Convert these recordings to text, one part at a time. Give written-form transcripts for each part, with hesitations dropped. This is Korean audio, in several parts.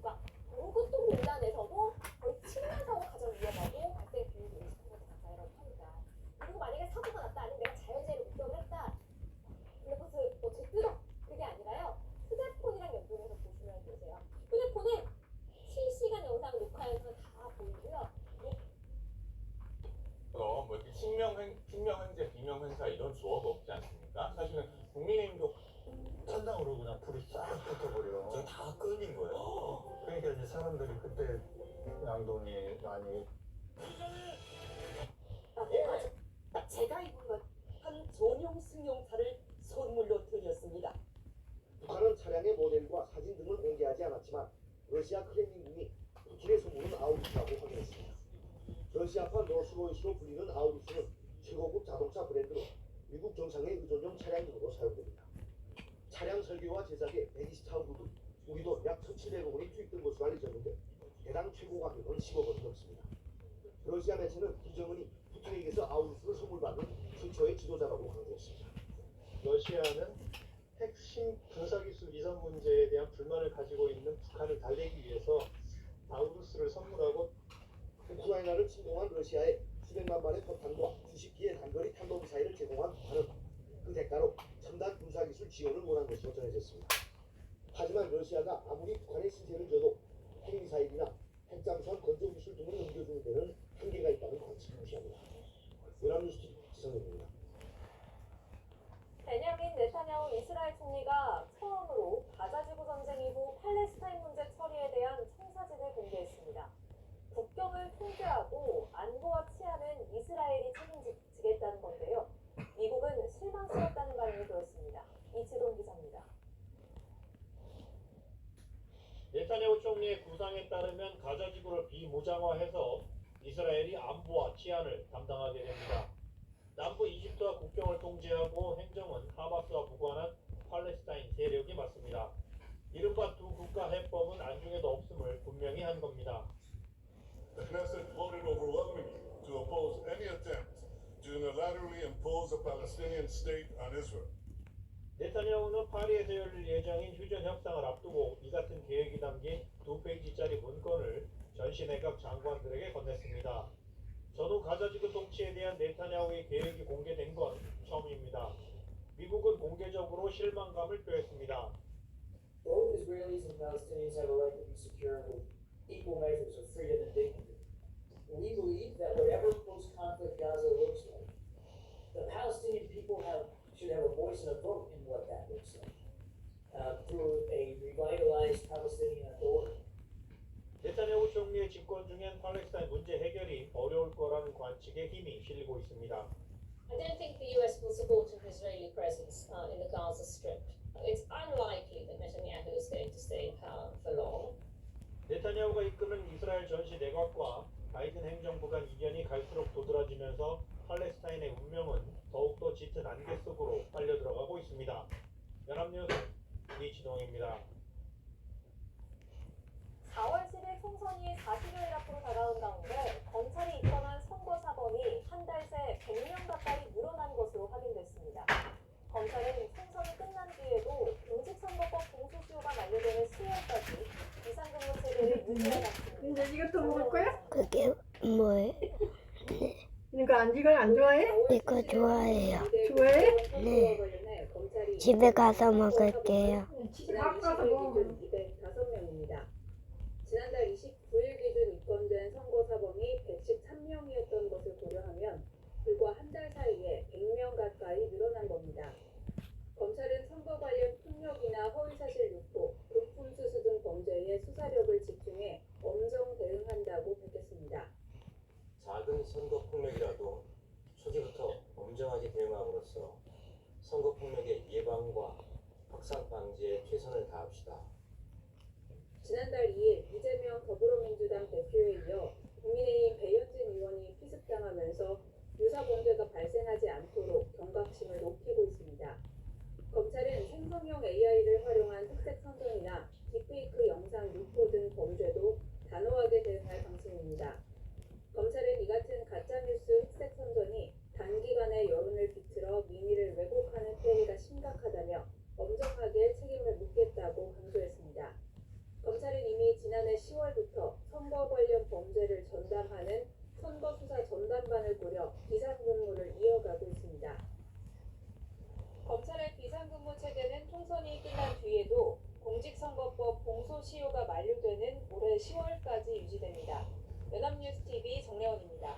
그러니까 모국동공단에서도 거의 층간소음이 가장 위험하고 발생 비율이 50% 가까이라고 합니다. 그리고 만약에 사고가 났다 아니면 내가 자연재해를 목격을 했다. 근데 그것을 뭐 제뜨다 그게 아니라요. 휴대폰이랑 연동해서 보시면 되세요. 휴대폰은 실시간 영상 녹화 영상 다 보이고요. 뭐 이렇게 친명행제, 비명행사 이런 조어가 없지 않습니까? 사실은 국민의힘도 천장으로 그냥 불이 싹 붙어버려. 저 다 끊긴 거예요. 그러니까 이제 사람들이 그때 양동이 많이 제가 입은 것한 전용 승용차를 선물로 드렸습니다. 북한은 차량의 모델과 사진 등을 공개하지 않았지만 러시아 크렘린궁이 푸틴의 선물은 아우루스라고 확인했습니다. 러시아판 롤스로이스로 불리는 아우루스는 최고급 자동차 브랜드로 미국 정상의 의존용 차량으로 사용됩니다. 차량 설계와 제작에 120차원 부분, 우리도 약 1,700억 원이 투입된 것으로 알려졌는데 해당 최고 가격은 10억 원이 넘습니다. 러시아 매체는 김정은이 푸틴에게서 아우루스를 선물 받은 최초의 지도자라고 강조했습니다. 러시아는 핵심 군사기술 이전 문제에 대한 불만을 가지고 있는 북한을 달래기 위해서 아우루스를 선물하고 우크라이나를 침공한 러시아에 수백만 발의 포탄과 수십 기의 단거리 탄도미사일을 제공한 북한은 그 대가로 첨단 군사기술 지원을 원한 것으로 전해졌습니다. 하지만 러시아가 아무리 북한의 신세를 져도 핵미사일이나 핵잠수함 건조기술 등을 옮겨주는 데는 한계가 있다는 관측을 무시합니다. 연합뉴스 지성입니다. 베냐민 네타냐후 이스라엘 총리가 처음으로 가자지구 전쟁 이후 팔레스타인 문제 처리에 대한 청사진을 공개했습니다. 국경을 통제하고 안보와 치안은 이스라엘이 책임지겠다는 건데요. 미국은 실망스럽다는 반응을 보였습니다. 이치동 기자입니다. 네타냐후 총리의 구상에 따르면 가자지구를 비무장화해서 이스라엘이 안보와 치안을 담당하게 됩니다. 남부 이집트와 국경을 통제하고 행정은 하마스와 무관한 팔레스타인 세력이 맡습니다. 이른바 두 국가 해법은 안중에도 없음을 분명히 한 겁니다. The Knesset voted overwhelmingly to oppose any attempt to unilaterally impose a Palestinian state on Israel. 네타냐후는 파리에서 열릴 예정인 휴전 협상을 앞두고 이 같은 계획이 담긴 2페이지짜리 문건을 전시 내각 장관들에게 건넸습니다. 전후 가자지구 통치에 대한 네타냐후의 계획이 공개된 건 처음입니다. 미국은 공개적으로 실망감을 표했습니다. Both Israelis and Palestinians have a right to be secure with equal measures of freedom and dignity. We believe that whatever post-conflict Gaza looks like, the Palestinian people should have a voice and a vote in what that looks like through a revitalized Palestinian Authority. 네타냐후 총리의 집권 중엔 팔레스타인 문제 해결이 어려울 거라는 관측에 힘이 실리고 있습니다. I don't think the US will support an Israeli presence in the Gaza Strip. It's unlikely that Netanyahu is going to stay in power for long. 네타냐후가 이끄는 이스라엘 전시 내각과 바이든 행정부 간 이견이 갈수록 도드라지면서 팔레스타인의 운명은 더욱더 짙은 안개 속으로 빨려 들어가고 있습니다. 연합뉴스 이진홍입니다. 4월 10일 총선이 40여일 앞으로 다가온 가운데 검찰이 입건한 선거 사범이 한 달 새 100명 가까이 늘어난 것으로 확인됐습니다. 검찰은 총선이 끝난 뒤에도 공직선거법 공소시효가 만료되는 10월까지 비상근무 체계를 유지해 갔습니다. 이제 이것도 먹을 거야? 그게 뭐예요? 이거 안 좋아해? 이거 좋아해요. 좋아해? 네. 집에 가서 먹을게요. 밥 가서 먹어. 205명입니다. 지난달 29일 기준 입건된 선거사범이 113명이었던 것을 고려하면 불과 한 달 사이에 100명 가까이 늘어난 겁니다. 검찰은 선거 관련 폭력이나 허위사실 유포, 금품 수수 등 범죄에 수사력을 집중해 엄정 대응한다고 밝혔습니다. 작은 선거 폭력이라도 초기부터 엄정하게 대응함으로써 선거 폭력의 예방과 확산 방지에 최선을 다합시다. 지난달 2일 이재명 더불어민주당 대표에 이어 국민의힘 배현진 의원이 피습당하면서 유사 범죄가 발생하지 않도록 경각심을 높이고 있습니다. 검찰은 생성형 AI를 활용한 흑색 선전이나 딥페이크 영상 유포 등 범죄도 단호하게 대응할 방침입니다. 검찰은 이 같은 가짜뉴스 흑색 선전이 단기간에 여론을 비틀어 민의를 왜곡하는 폐해가 심각하다며 엄정하게 책임을 묻겠다고 강조했습니다. 검찰은 이미 지난 시효가 만료되는 올해 10월까지 유지됩니다. 연합뉴스TV 정래원입니다.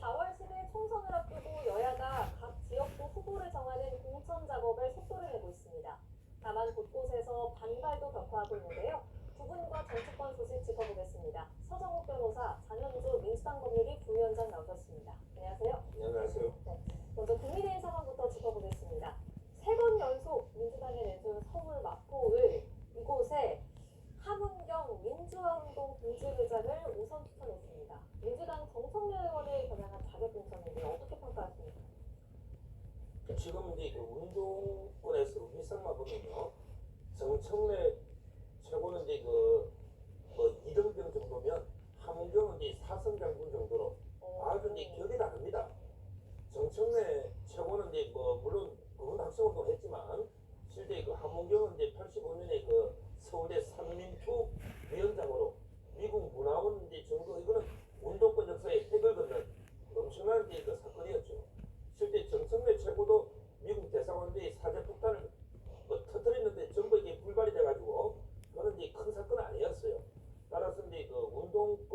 4월 10일 총선을 앞두고 여야가 각 지역구 후보를 정하는 공천 작업에 속도를 내고 있습니다. 다만 곳곳에서 반발도 격화하고 있는데요. 두 분과 정치권 소식 짚어보겠습니다. 서정욱 변호사, 장현주 민주당 법률위 부위원장 나오셨습니다. 안녕하세요. 안녕하세요. 먼저 국민의힘 상황부터 짚어보겠습니다. 3번 연속 민주당에 내준 서울 마포을 이곳에 함은경 민주화운동 동지회장을 우선 추천했습니다. 민주당 정청래 의원을 겨냥한 자격 공천인데 어떻게 평가하십니까? 지금 이제 그 운동권에서 위상만 보면요, 정청래 최고는 이제 뭐 이등병 정도면 함은경은 이제 사성 장군 정도로 아주 이제 격이 다릅니다. 정청래 최고는 이제 뭐 물론 그분 학생운동 했지만 실제 그 함은경은 이제 85년에 그 서울대 삼민투 위원장으로 미국 문화원 이제 정도 이거는 운동권 역사의 획을 긋는 엄청난 이제 그 사건이었죠. 실제 정청래 최고도 미국 대사관의 사제폭